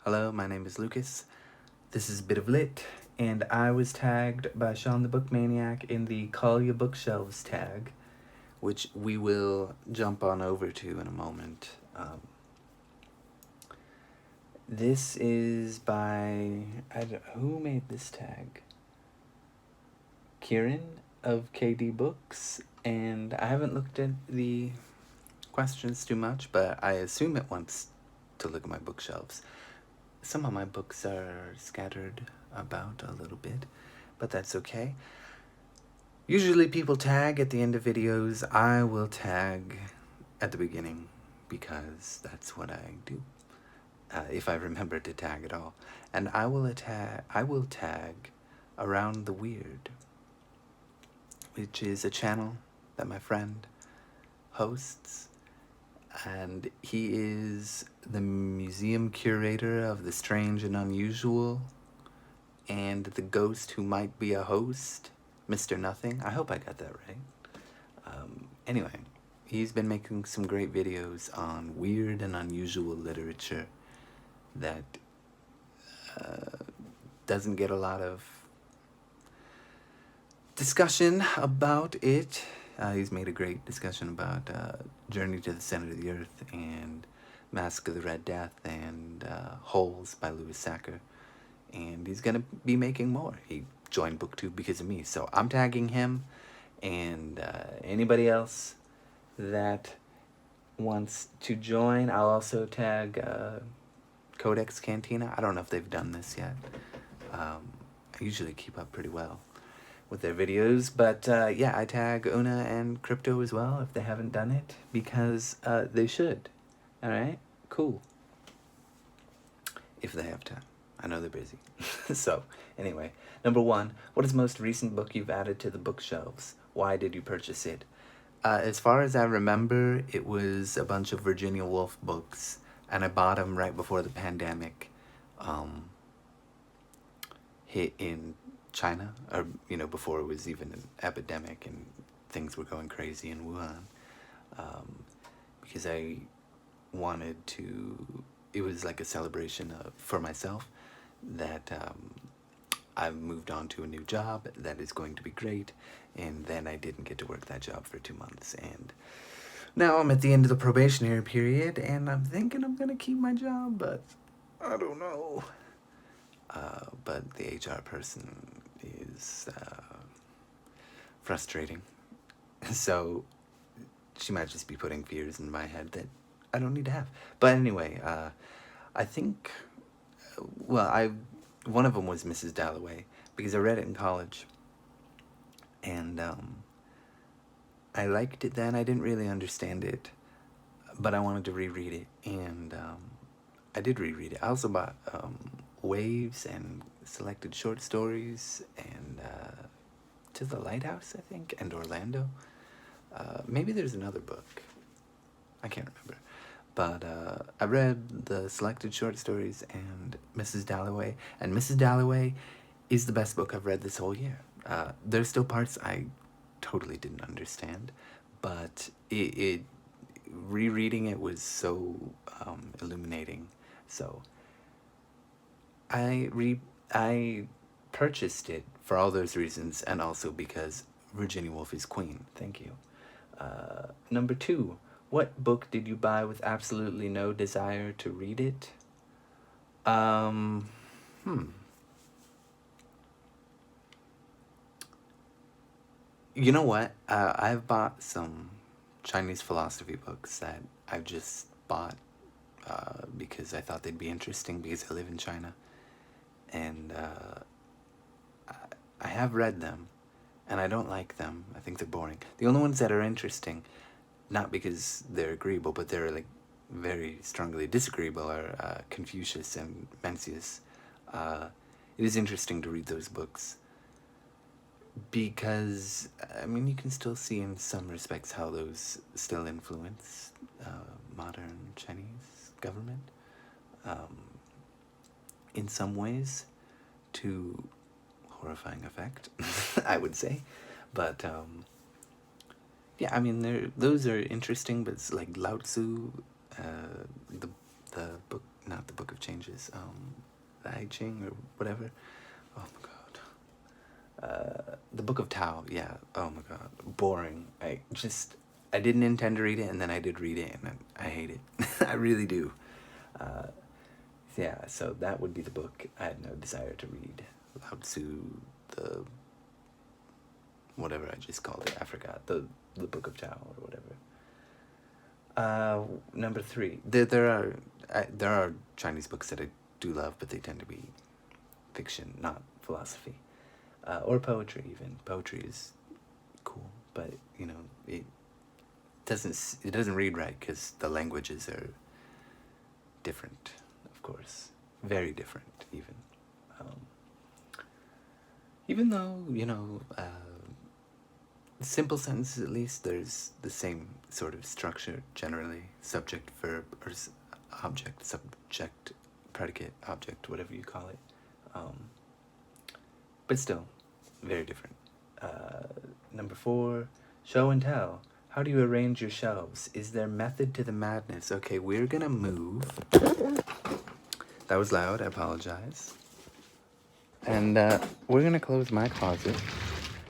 Hello, my name is Lucas. This is a bit of lit, and I was tagged by Shawn the Book Maniac in the Call Your Bookshelves tag, which we will jump on over to in a moment. This is by who made this tag? Kieran of KD Books, and I haven't looked at the questions too much, but I assume it wants to look at my bookshelves. Some of my books are scattered about a little bit, but that's okay. Usually people tag at the end of videos. I will tag at the beginning because that's what I do. If I remember to tag at all. And I will tag Around the Weird, which is a channel that my friend hosts, and he is the museum curator of the strange and unusual and the ghost who might be a host, Mr. Nothing. I hope I got that right. Anyway, he's been making some great videos on weird and unusual literature that doesn't get a lot of discussion about it. He's made a great discussion about Journey to the Center of the Earth and Mask of the Red Death and Holes by Louis Sachar. And he's going to be making more. He joined BookTube because of me. So I'm tagging him, and anybody else that wants to join, I'll also tag Codex Cantina. I don't know if they've done this yet. I usually keep up pretty well with their videos, but yeah, I tag Una and Crypto as well if they haven't done it, because they should. Alright? Cool. If they have time. I know they're busy. So, anyway, number 1, what is the most recent book you've added to the bookshelves? Why did you purchase it? As far as I remember, it was a bunch of Virginia Woolf books, and I bought them right before the pandemic hit in China, or, before it was even an epidemic and things were going crazy in Wuhan, because I wanted to, it was like a celebration for myself that I've moved on to a new job that is going to be great, and then I didn't get to work that job for 2 months, and now I'm at the end of the probationary period, and I'm thinking I'm gonna keep my job, but I don't know. But the HR person is frustrating, so she might just be putting fears in my head that I don't need to have. But anyway, I think, one of them was Mrs. Dalloway, because I read it in college, and I liked it then. I didn't really understand it, but I wanted to reread it, and I did reread it. I also bought Waves and selected short stories, and To the Lighthouse, I think, and Orlando. Maybe there's another book. I can't remember. But I read the selected short stories and Mrs. Dalloway. And Mrs. Dalloway is the best book I've read this whole year. There's still parts I totally didn't understand, but rereading it was so illuminating. So I purchased it for all those reasons, and also because Virginia Woolf is queen. Thank you. Number 2, what book did you buy with absolutely no desire to read it? You know what? I've bought some Chinese philosophy books that I've just bought because I thought they'd be interesting because I live in China. And I have read them, and I don't like them. I think they're boring. The only ones that are interesting, not because they're agreeable, but they're like very strongly disagreeable, are Confucius and Mencius. It is interesting to read those books because, I mean, you can still see in some respects how those still influence modern Chinese government in some ways, to horrifying effect, I would say. But yeah, I mean, those are interesting, but it's like Lao Tzu, the book not the Book of Changes, the I Ching or whatever. Oh my god. The Book of Tao, yeah. Oh my god. Boring. I didn't intend to read it, and then I did read it, and I hate it. I really do. Yeah, so that would be the book I had no desire to read. Lao Tzu, the whatever I just called it, I forgot. The Book of Tao or whatever. Number 3. There are Chinese books that I do love, but they tend to be fiction, not philosophy. Or poetry even. Poetry is cool, but you know, it doesn't read right because the languages are different, of course. Very different even. Even though, you know, simple sentences at least, there's the same sort of structure generally. Subject, verb, or object, subject, predicate, object, whatever you call it. But still, very different. Number 4, show and tell. How do you arrange your shelves? Is there method to the madness? Okay, we're gonna move. That was loud, I apologize. And we're gonna close my closet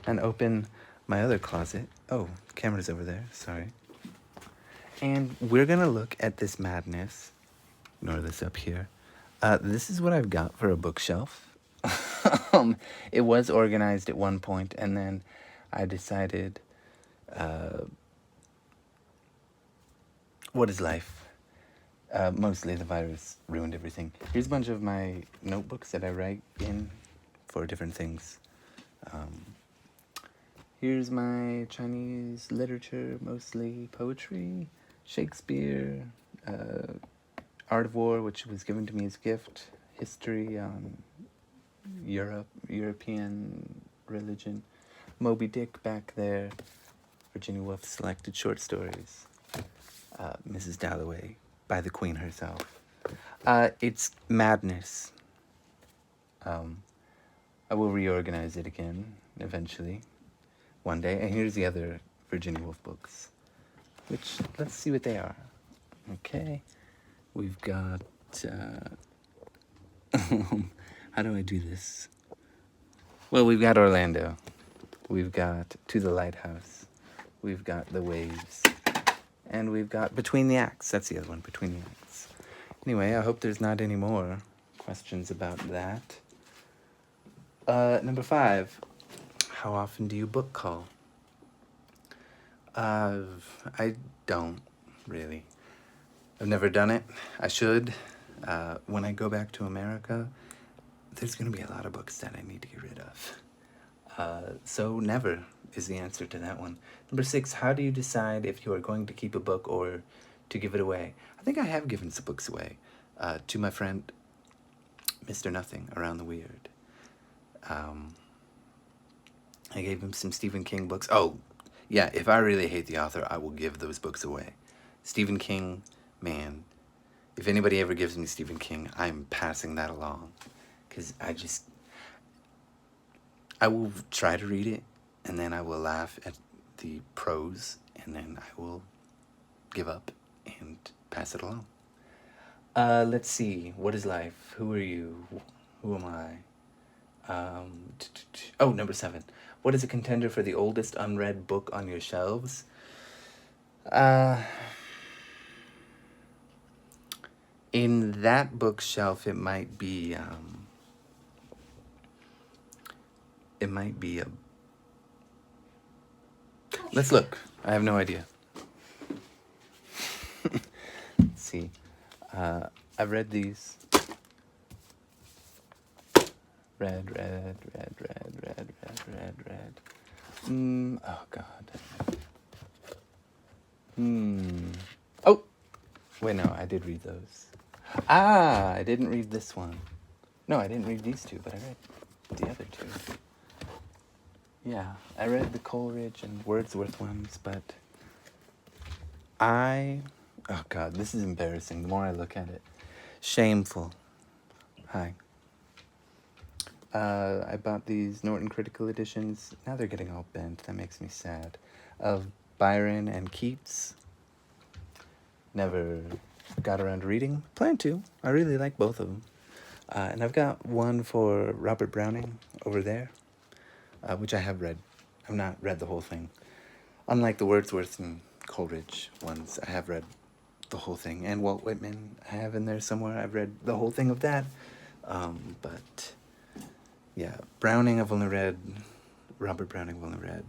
and open my other closet. Oh, camera's over there, sorry. And we're gonna look at this madness. Ignore this up here. This is what I've got for a bookshelf. It was organized at one point, and then I decided, what is life? Mostly the virus ruined everything. Here's a bunch of my notebooks that I write in for different things. Here's my Chinese literature, mostly poetry, Shakespeare, Art of War, which was given to me as a gift, history, European religion, Moby Dick back there, Virginia Woolf's selected short stories, Mrs. Dalloway by the Queen herself. It's madness. I will reorganize it again eventually, one day. And here's the other Virginia Woolf books, which, let's see what they are. Okay, we've got, how do I do this? Well, we've got Orlando. We've got To the Lighthouse. We've got The Waves. And we've got Between the Acts. That's the other one, Between the Acts. Anyway, I hope there's not any more questions about that. Number 5. How often do you book call? I don't, really. I've never done it. I should. When I go back to America, there's going to be a lot of books that I need to get rid of. So never is the answer to that one. Number 6, how do you decide if you are going to keep a book or to give it away? I think I have given some books away to my friend, Mr. Nothing, Around the Weird. I gave him some Stephen King books. Oh, yeah, if I really hate the author, I will give those books away. Stephen King, man, if anybody ever gives me Stephen King, I'm passing that along. Because I will try to read it, and then I will laugh at the prose, and then I will give up and pass it along. Let's see. What is life? Who are you? Who am I? Number 7. What is a contender for the oldest unread book on your shelves? In that bookshelf, it might be a... Let's look. I have no idea. Let's see. I've read these. Red. Oh, God. Oh! Wait, no, I did read those. I didn't read this one. No, I didn't read these 2, but I read the other 2. Yeah, I read the Coleridge and Wordsworth ones, but oh God, this is embarrassing the more I look at it. Shameful. Hi. I bought these Norton Critical Editions. Now they're getting all bent. That makes me sad. Of Byron and Keats. Never got around to reading. Plan to. I really like both of them. And I've got one for Robert Browning over there, which I have read. I've not read the whole thing. Unlike the Wordsworth and Coleridge ones, I have read the whole thing. And Walt Whitman, I have in there somewhere. I've read the whole thing of that. But, yeah, Browning I've only read. Robert Browning I've only read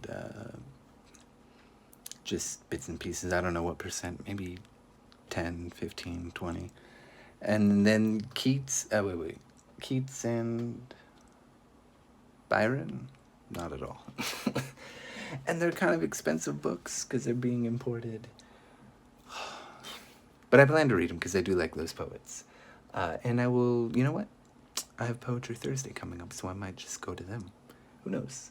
just bits and pieces. I don't know what percent. Maybe 10, 15, 20. And then Keats. Keats and Byron? Not at all. And they're kind of expensive books because they're being imported. But I plan to read them because I do like those poets. And I will, you know what? I have Poetry Thursday coming up, so I might just go to them. Who knows?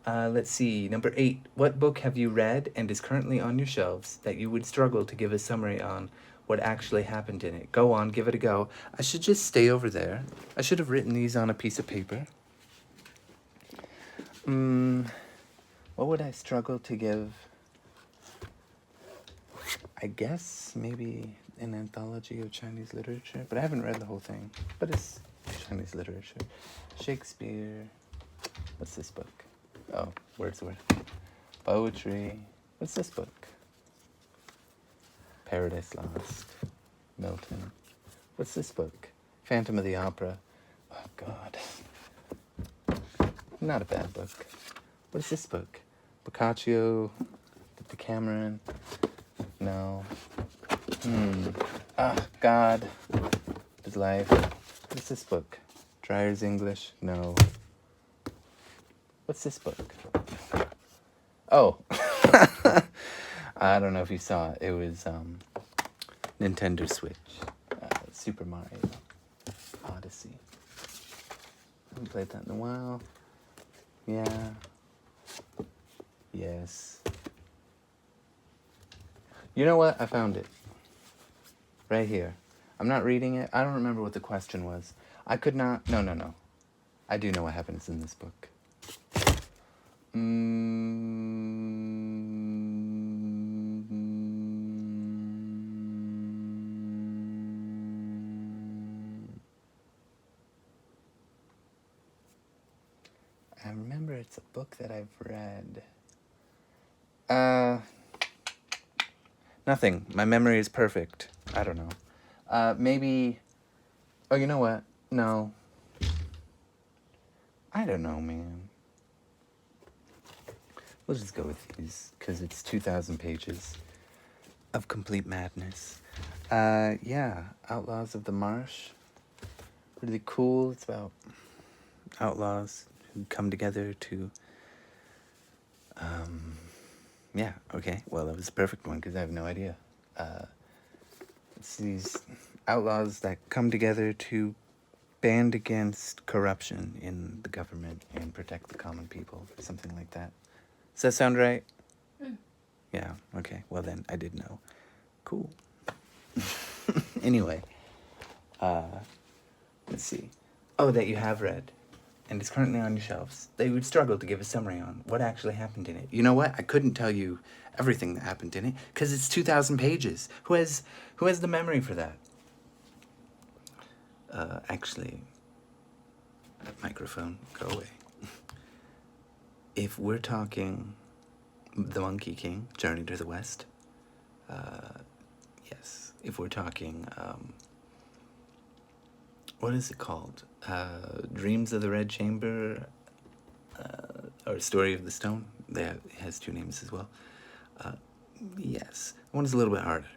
Let's see. Number 8. What book have you read and is currently on your shelves that you would struggle to give a summary on what actually happened in it? Go on, give it a go. I should just stay over there. I should have written these on a piece of paper. What would I struggle to give? I guess maybe an anthology of Chinese literature, but I haven't read the whole thing. But it's Chinese literature. Shakespeare. What's this book? Oh, Wordsworth. Poetry. What's this book? Paradise Lost. Milton. What's this book? Phantom of the Opera. Oh, God. Not a bad book. What's this book? Boccaccio. Decameron. No. God. His life. What's this book? Dryer's English? No. What's this book? Oh. I don't know if you saw it. It was Nintendo Switch. Super Mario Odyssey. I haven't played that in a while. Yeah. Yes. You know what? I found it. Right here. I'm not reading it. I don't remember what the question was. I could not... No. I do know what happens in this book. I remember it's a book that I've read. Nothing. My memory is perfect. I don't know. Maybe... Oh, you know what? No. I don't know, man. We'll just go with these, because it's 2,000 pages of complete madness. Yeah, Outlaws of the Marsh. Really cool. It's about outlaws who come together to... Yeah, okay. Well, that was the perfect one, because I have no idea. It's these outlaws that come together to band against corruption in the government and protect the common people, something like that. Does that sound right? Yeah, okay. Well then, I did know. Cool. Anyway, let's see. Oh, that you have read, and it's currently on your shelves. They would struggle to give a summary on what actually happened in it. You know what? I couldn't tell you everything that happened in it, because it's 2,000 pages. Who has the memory for that? Actually, microphone, go away. If we're talking The Monkey King, Journey to the West, yes. If we're talking, what is it called? Dreams of the Red Chamber, or Story of the Stone. It has 2 names as well. Yes, one is a little bit harder.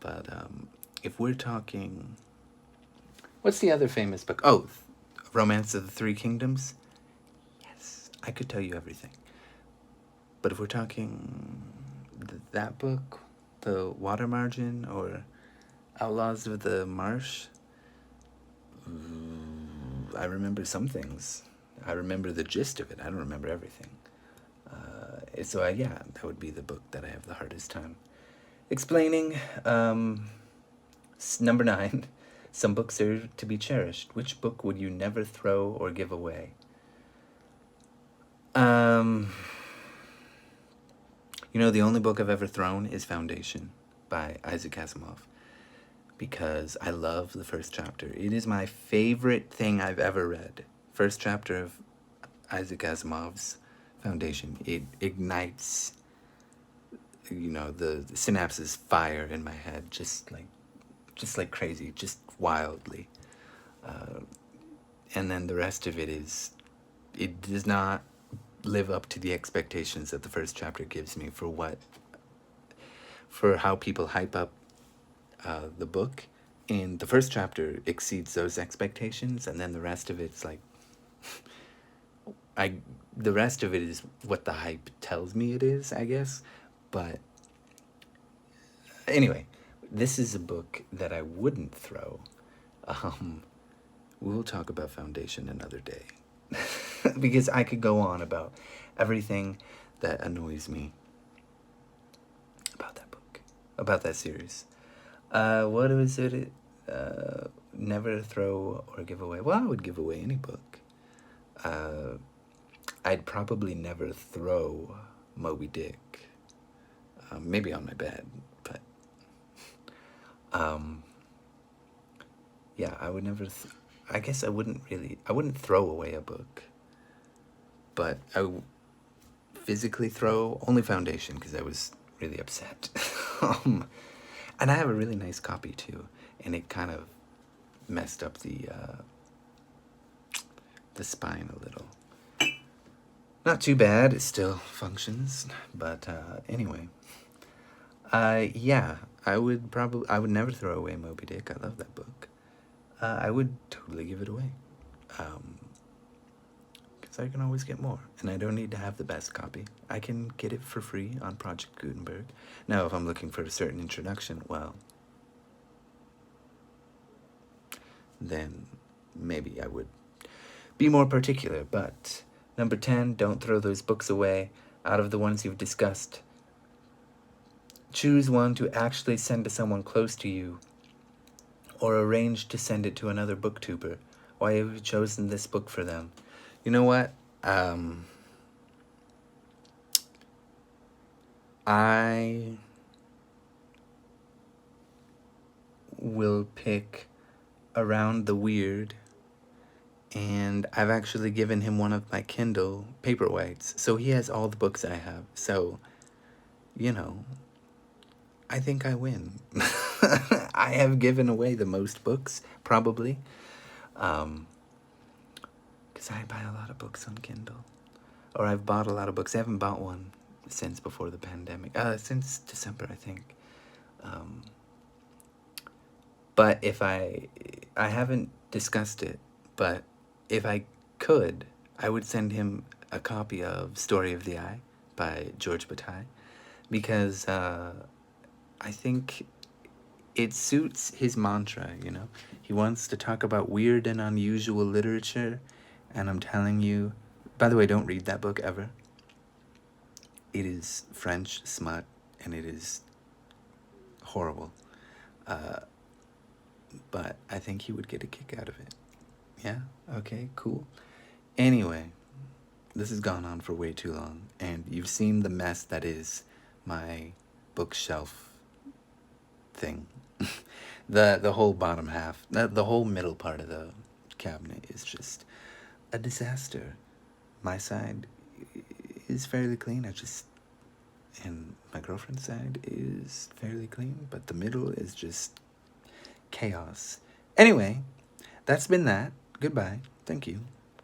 But if we're talking... What's the other famous book? Oh, Romance of the Three Kingdoms? Yes, I could tell you everything. But if we're talking that book, The Water Margin, or Outlaws of the Marsh, I remember some things. I remember the gist of it. I don't remember everything. So, yeah, that would be the book that I have the hardest time explaining. Number 9. Some books are to be cherished. Which book would you never throw or give away? You know, the only book I've ever thrown is Foundation by Isaac Asimov. because I love the first chapter. It is my favorite thing I've ever read. First chapter of Isaac Asimov's Foundation. It ignites, the synapses fire in my head, just like crazy, just wildly. And then the rest of it does not live up to the expectations that the first chapter gives me for how people hype up the book. And the first chapter exceeds those expectations, and then the rest of it's like, the rest of it is what the hype tells me it is, I guess. But anyway, this is a book that I wouldn't throw. We'll talk about Foundation another day. Because I could go on about everything that annoys me about that book, about that series. What was it? Never throw or give away. Well, I would give away any book. I'd probably never throw Moby Dick. Maybe on my bed, but yeah, I would never. I guess I wouldn't throw away a book, but I would physically throw only Foundation because I was really upset. And I have a really nice copy too, and it kind of messed up the spine a little. Not too bad, it still functions, but anyway. Yeah, I would never throw away Moby Dick. I love that book. I would totally give it away. Because I can always get more, and I don't need to have the best copy. I can get it for free on Project Gutenberg. Now, if I'm looking for a certain introduction, well, then maybe I would be more particular. But number 10, don't throw those books away. Out of the ones you've discussed, choose one to actually send to someone close to you, or arrange to send it to another booktuber. Why have you chosen this book for them? You know what? I will pick Around the Weird, and I've actually given him one of my Kindle Paperwhites, so he has all the books I have. So, I think I win. I have given away the most books, probably. Because I buy a lot of books on Kindle. Or I've bought a lot of books. I haven't bought one since before the pandemic. Since December, I think. But if I haven't discussed it, but if I could, I would send him a copy of Story of the Eye by George Bataille. Because I think it suits his mantra, He wants to talk about weird and unusual literature, and I'm telling you, by the way, don't read that book ever. It is French smut, and it is horrible. But I think he would get a kick out of it. Yeah? Okay, cool. Anyway, this has gone on for way too long, and you've seen the mess that is my bookshelf thing. The whole bottom half, the whole middle part of the cabinet is just a disaster. My side is fairly clean. And my girlfriend's side is fairly clean, but the middle is just chaos. Anyway, that's been that. Goodbye. Thank you.